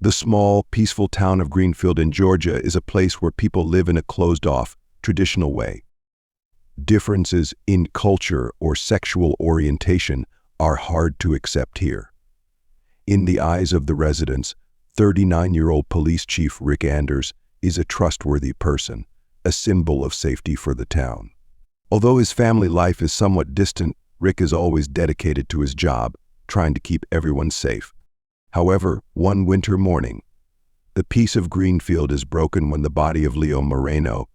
The small, peaceful town of Greenfield in Georgia is a place where people live in a closed-off, traditional way. Differences in culture or sexual orientation are hard to accept here. In the eyes of the residents, 39-year-old police chief Rick Anders is a trustworthy person, a symbol of safety for the town. Although his family life is somewhat distant, Rick is always dedicated to his job, trying to keep everyone safe. However, one winter morning, the peace of Greenfield is broken when the body of Leo Moreno,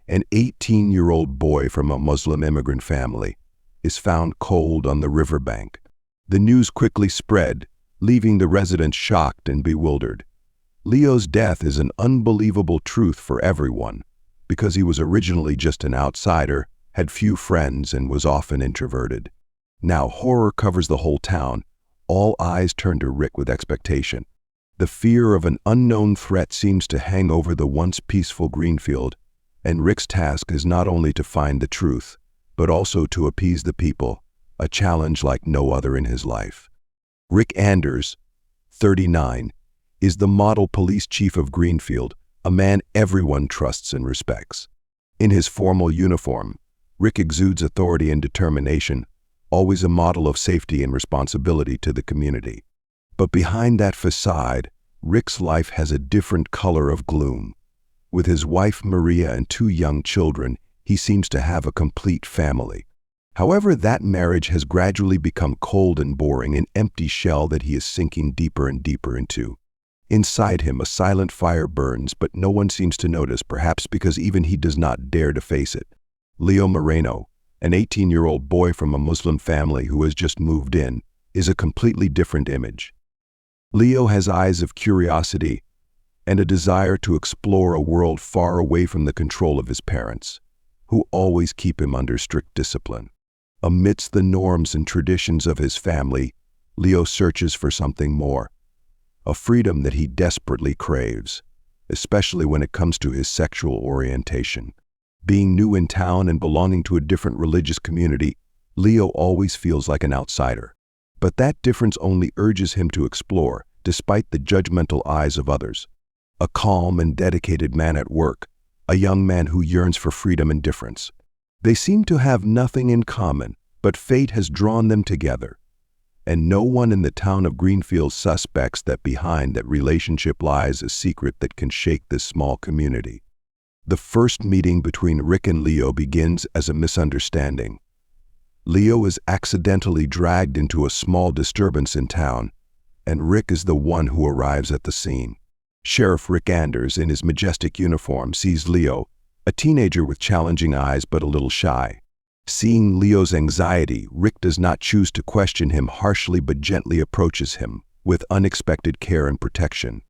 an 18-year-old boy from a Muslim immigrant family, is found cold on the riverbank. The news quickly spread, leaving the residents shocked and bewildered. Leo's death is an unbelievable truth for everyone, because he was originally just an outsider, had few friends, and was often introverted. Now horror covers the whole town. All eyes turn to Rick with expectation. The fear of an unknown threat seems to hang over the once peaceful Greenfield, and Rick's task is not only to find the truth, but also to appease the people, a challenge like no other in his life. Rick Anders, 39, is the model police chief of Greenfield, a man everyone trusts and respects. In his formal uniform, Rick exudes authority and determination, always a model of safety and responsibility to the community. But behind that facade, Rick's life has a different color of gloom. With his wife Maria and 2 young children, he seems to have a complete family. However, that marriage has gradually become cold and boring, an empty shell that he is sinking deeper and deeper into. Inside him, a silent fire burns, but no one seems to notice, perhaps because even he does not dare to face it. Leo Moreno, an 18-year-old boy from a Muslim family who has just moved in, is a completely different image. Leo has eyes of curiosity and a desire to explore a world far away from the control of his parents, who always keep him under strict discipline. Amidst the norms and traditions of his family, Leo searches for something more, a freedom that he desperately craves, especially when it comes to his sexual orientation. Being new in town and belonging to a different religious community, Leo always feels like an outsider. But that difference only urges him to explore, despite the judgmental eyes of others. A calm and dedicated man at work, a young man who yearns for freedom and difference. They seem to have nothing in common, but fate has drawn them together. And no one in the town of Greenfield suspects that behind that relationship lies a secret that can shake this small community. The first meeting between Rick and Leo begins as a misunderstanding. Leo is accidentally dragged into a small disturbance in town, and Rick is the one who arrives at the scene. Sheriff Rick Anders, in his majestic uniform, sees Leo, a teenager with challenging eyes but a little shy. Seeing Leo's anxiety, Rick does not choose to question him harshly but gently approaches him, with unexpected care and protection.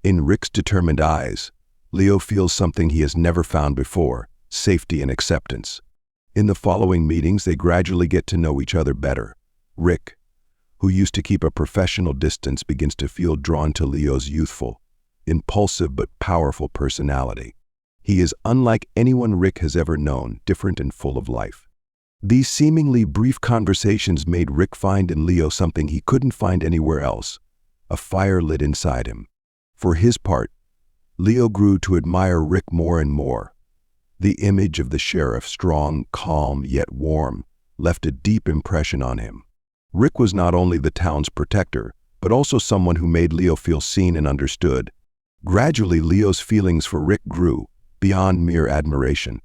In Rick's determined eyes, Leo feels something he has never found before, safety and acceptance. In the following meetings, they gradually get to know each other better. Rick, who used to keep a professional distance, begins to feel drawn to Leo's youthful, impulsive but powerful personality. He is unlike anyone Rick has ever known, different and full of life. These seemingly brief conversations made Rick find in Leo something he couldn't find anywhere else, a fire lit inside him. For his part, Leo grew to admire Rick more and more. The image of the sheriff, strong, calm, yet warm, left a deep impression on him. Rick was not only the town's protector, but also someone who made Leo feel seen and understood. Gradually, Leo's feelings for Rick grew, beyond mere admiration.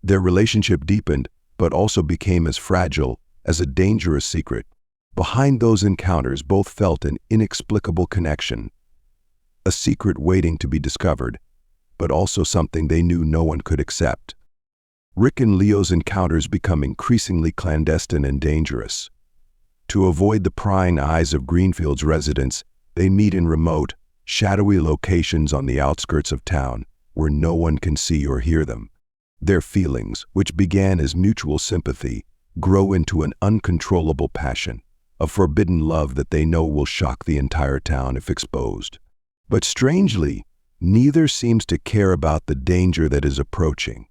Their relationship deepened, but also became as fragile as a dangerous secret. Behind those encounters, both felt an inexplicable connection, a secret waiting to be discovered, but also something they knew no one could accept. Rick and Leo's encounters become increasingly clandestine and dangerous. To avoid the prying eyes of Greenfield's residents, they meet in remote, shadowy locations on the outskirts of town, where no one can see or hear them. Their feelings, which began as mutual sympathy, grow into an uncontrollable passion, a forbidden love that they know will shock the entire town if exposed. But strangely, neither seems to care about the danger that is approaching.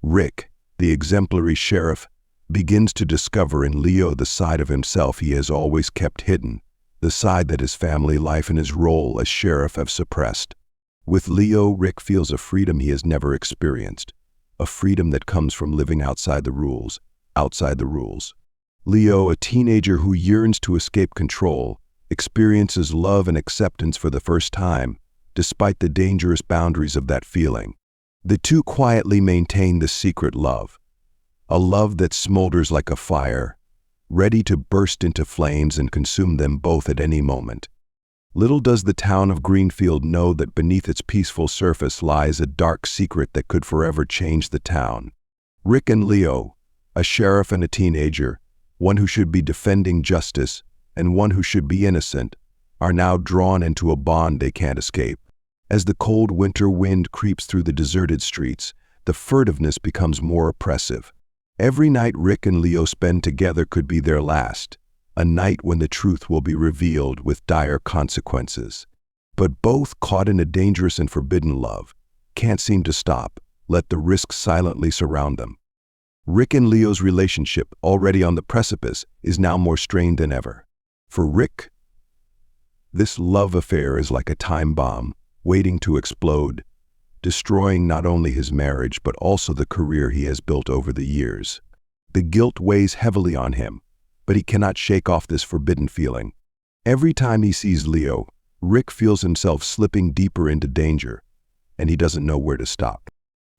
Rick, the exemplary sheriff, begins to discover in Leo the side of himself he has always kept hidden, the side that his family life and his role as sheriff have suppressed. With Leo, Rick feels a freedom he has never experienced, a freedom that comes from living outside the rules. Leo, a teenager who yearns to escape control, experiences love and acceptance for the first time, despite the dangerous boundaries of that feeling. The two quietly maintain the secret love, a love that smolders like a fire, ready to burst into flames and consume them both at any moment. Little does the town of Greenfield know that beneath its peaceful surface lies a dark secret that could forever change the town. Rick and Leo, a sheriff and a teenager, one who should be defending justice and one who should be innocent, are now drawn into a bond they can't escape. As the cold winter wind creeps through the deserted streets, the furtiveness becomes more oppressive. Every night Rick and Leo spend together could be their last, a night when the truth will be revealed with dire consequences. But both, caught in a dangerous and forbidden love, can't seem to stop, let the risks silently surround them. Rick and Leo's relationship, already on the precipice, is now more strained than ever. For Rick, this love affair is like a time bomb, waiting to explode, destroying not only his marriage but also the career he has built over the years. The guilt weighs heavily on him, but he cannot shake off this forbidden feeling. Every time he sees Leo, Rick feels himself slipping deeper into danger, and he doesn't know where to stop.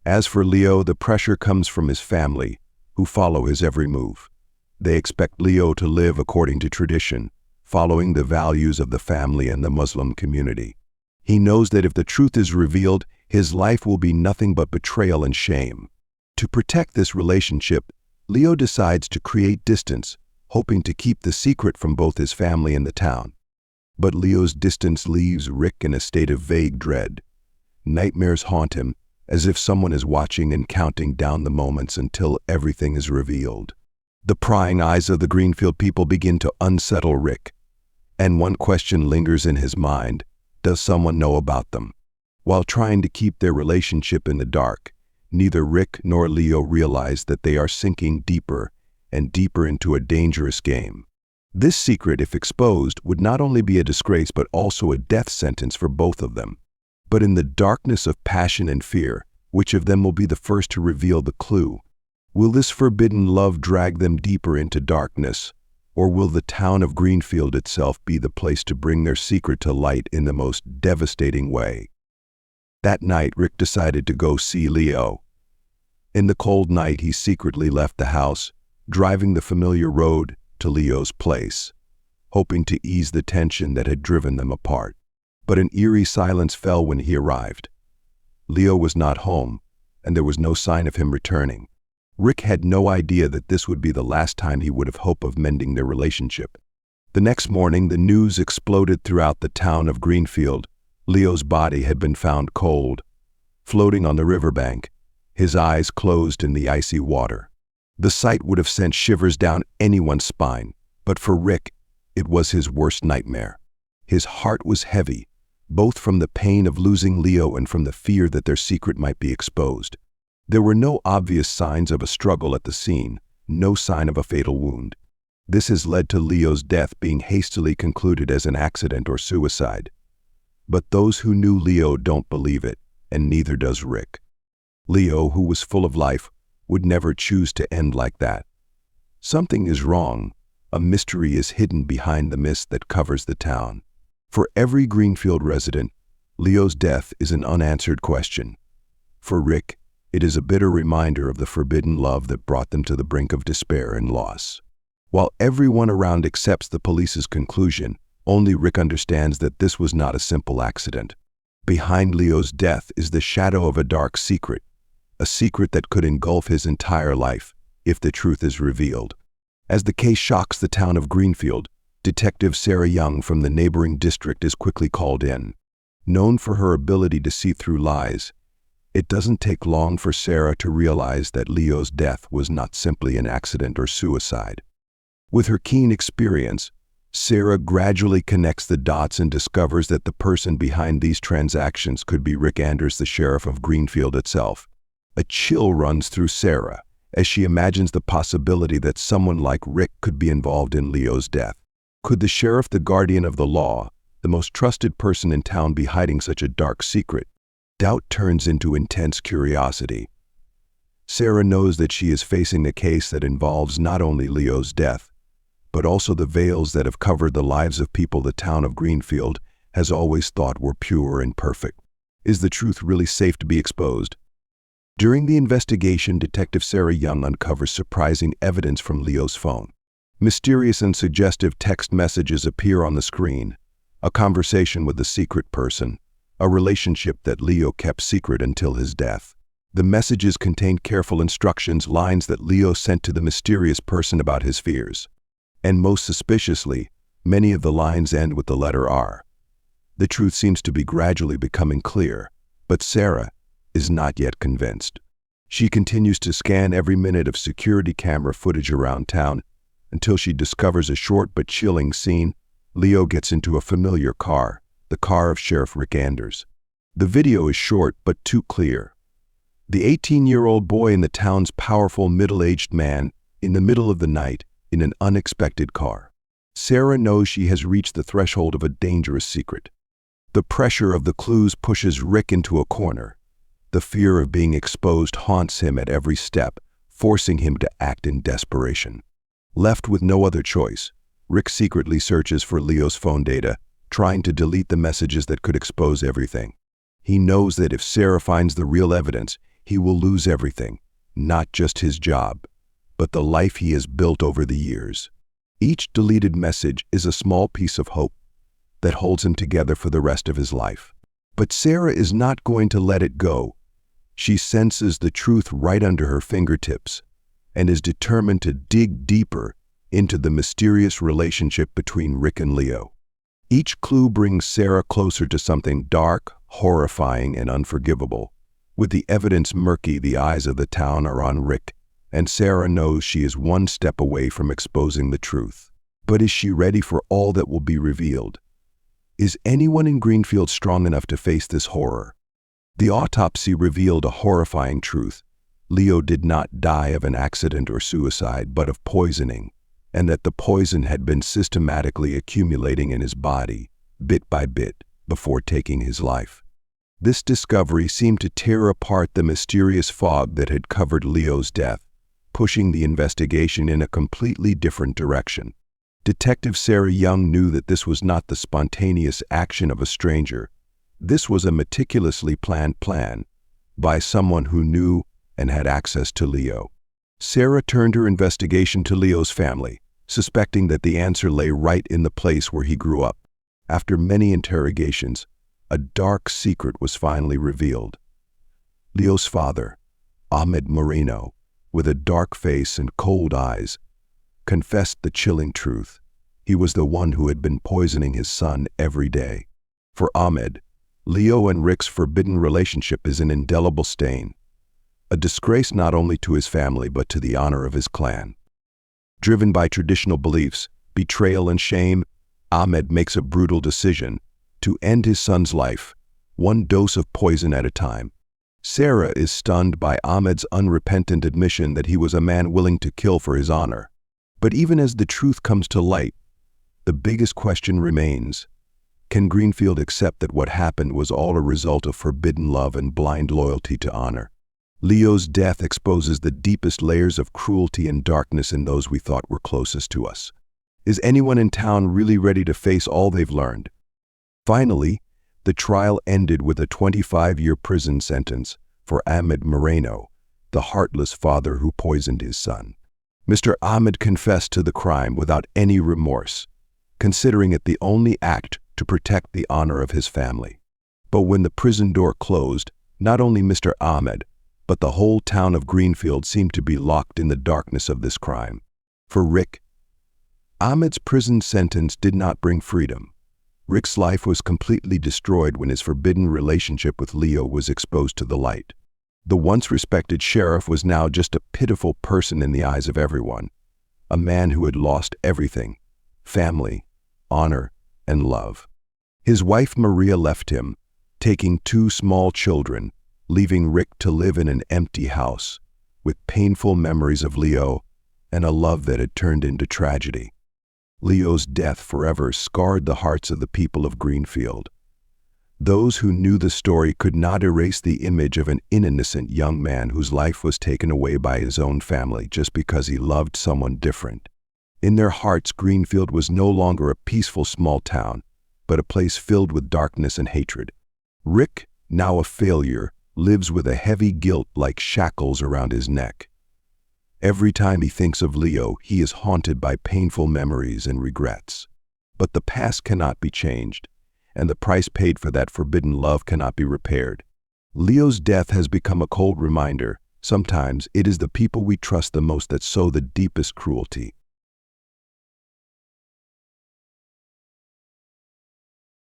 As for Leo, the pressure comes from his family, who follow his every move. They expect Leo to live according to tradition, following the values of the family and the Muslim community. He knows that if the truth is revealed, his life will be nothing but betrayal and shame. To protect this relationship, Leo decides to create distance, hoping to keep the secret from both his family and the town. But Leo's distance leaves Rick in a state of vague dread. Nightmares haunt him, as if someone is watching and counting down the moments until everything is revealed. The prying eyes of the Greenfield people begin to unsettle Rick, and one question lingers in his mind: does someone know about them? While trying to keep their relationship in the dark, neither Rick nor Leo realize that they are sinking deeper and deeper into a dangerous game. This secret, if exposed, would not only be a disgrace but also a death sentence for both of them. But in the darkness of passion and fear, which of them will be the first to reveal the clue? Will this forbidden love drag them deeper into darkness, or will the town of Greenfield itself be the place to bring their secret to light in the most devastating way? That night, Rick decided to go see Leo. In the cold night, he secretly left the house, driving the familiar road to Leo's place, hoping to ease the tension that had driven them apart. But an eerie silence fell when he arrived. Leo was not home, and there was no sign of him returning. Rick had no idea that this would be the last time he would have hope of mending their relationship. The next morning, the news exploded throughout the town of Greenfield. Leo's body had been found cold, floating on the riverbank, his eyes closed in the icy water. The sight would have sent shivers down anyone's spine, but for Rick, it was his worst nightmare. His heart was heavy, both from the pain of losing Leo and from the fear that their secret might be exposed. There were no obvious signs of a struggle at the scene, no sign of a fatal wound. This has led to Leo's death being hastily concluded as an accident or suicide. But those who knew Leo don't believe it, and neither does Rick. Leo, who was full of life, would never choose to end like that. Something is wrong. A mystery is hidden behind the mist that covers the town. For every Greenfield resident, Leo's death is an unanswered question. For Rick, it is a bitter reminder of the forbidden love that brought them to the brink of despair and loss. While everyone around accepts the police's conclusion, only Rick understands that this was not a simple accident. Behind Leo's death is the shadow of a dark secret, a secret that could engulf his entire life if the truth is revealed. As the case shocks the town of Greenfield, Detective Sarah Young from the neighboring district is quickly called in. Known for her ability to see through lies, it doesn't take long for Sarah to realize that Leo's death was not simply an accident or suicide. With her keen experience, Sarah gradually connects the dots and discovers that the person behind these transactions could be Rick Anders, the sheriff of Greenfield itself. A chill runs through Sarah as she imagines the possibility that someone like Rick could be involved in Leo's death. Could the sheriff, the guardian of the law, the most trusted person in town, be hiding such a dark secret? Doubt turns into intense curiosity. Sarah knows that she is facing a case that involves not only Leo's death, but also the veils that have covered the lives of people the town of Greenfield has always thought were pure and perfect. Is the truth really safe to be exposed? During the investigation, Detective Sarah Young uncovers surprising evidence from Leo's phone. Mysterious and suggestive text messages appear on the screen, a conversation with a secret person, a relationship that Leo kept secret until his death. The messages contained careful instructions, lines that Leo sent to the mysterious person about his fears. And most suspiciously, many of the lines end with the letter R. The truth seems to be gradually becoming clear, but Sarah is not yet convinced. She continues to scan every minute of security camera footage around town until she discovers a short but chilling scene. Leo gets into a familiar car, the car of Sheriff Rick Anders. The video is short but too clear. The 18-year-old boy and the town's powerful middle-aged man in the middle of the night in an unexpected car. Sarah knows she has reached the threshold of a dangerous secret. The pressure of the clues pushes Rick into a corner. The fear of being exposed haunts him at every step, forcing him to act in desperation. Left with no other choice, Rick secretly searches for Leo's phone data, trying to delete the messages that could expose everything. He knows that if Sarah finds the real evidence, he will lose everything, not just his job, but the life he has built over the years. Each deleted message is a small piece of hope that holds him together for the rest of his life. But Sarah is not going to let it go. She senses the truth right under her fingertips and is determined to dig deeper into the mysterious relationship between Rick and Leo. Each clue brings Sarah closer to something dark, horrifying, and unforgivable. With the evidence murky, the eyes of the town are on Rick, and Sarah knows she is one step away from exposing the truth. But is she ready for all that will be revealed? Is anyone in Greenfield strong enough to face this horror? The autopsy revealed a horrifying truth. Leo did not die of an accident or suicide, but of poisoning, and that the poison had been systematically accumulating in his body, bit by bit, before taking his life. This discovery seemed to tear apart the mysterious fog that had covered Leo's death, pushing the investigation in a completely different direction. Detective Sarah Young knew that this was not the spontaneous action of a stranger. This was a meticulously planned plan by someone who knew and had access to Leo. Sarah turned her investigation to Leo's family, suspecting that the answer lay right in the place where he grew up. After many interrogations, a dark secret was finally revealed. Leo's father, Ahmed Moreno, with a dark face and cold eyes, confessed the chilling truth. He was the one who had been poisoning his son every day. For Ahmed, Leo and Rick's forbidden relationship is an indelible stain, a disgrace not only to his family but to the honor of his clan. Driven by traditional beliefs, betrayal, and shame, Ahmed makes a brutal decision to end his son's life, one dose of poison at a time. Sarah is stunned by Ahmed's unrepentant admission that he was a man willing to kill for his honor. But even as the truth comes to light, the biggest question remains: can Greenfield accept that what happened was all a result of forbidden love and blind loyalty to honor? Leo's death exposes the deepest layers of cruelty and darkness in those we thought were closest to us. Is anyone in town really ready to face all they've learned? Finally, the trial ended with a 25-year prison sentence for Ahmed Moreno, the heartless father who poisoned his son. Mr. Ahmed confessed to the crime without any remorse, considering it the only act to protect the honor of his family. But when the prison door closed, not only Mr. Ahmed, but the whole town of Greenfield seemed to be locked in the darkness of this crime. For Rick, Ahmed's prison sentence did not bring freedom. Rick's life was completely destroyed when his forbidden relationship with Leo was exposed to the light. The once respected sheriff was now just a pitiful person in the eyes of everyone, a man who had lost everything: family, honor, and love. His wife Maria left him, taking 2 small children, leaving Rick to live in an empty house, with painful memories of Leo and a love that had turned into tragedy. Leo's death forever scarred the hearts of the people of Greenfield. Those who knew the story could not erase the image of an innocent young man whose life was taken away by his own family just because he loved someone different. In their hearts, Greenfield was no longer a peaceful small town, but a place filled with darkness and hatred. Rick, now a failure, lives with a heavy guilt like shackles around his neck. Every time he thinks of Leo, he is haunted by painful memories and regrets. But the past cannot be changed, and the price paid for that forbidden love cannot be repaired. Leo's death has become a cold reminder. Sometimes it is the people we trust the most that sow the deepest cruelty.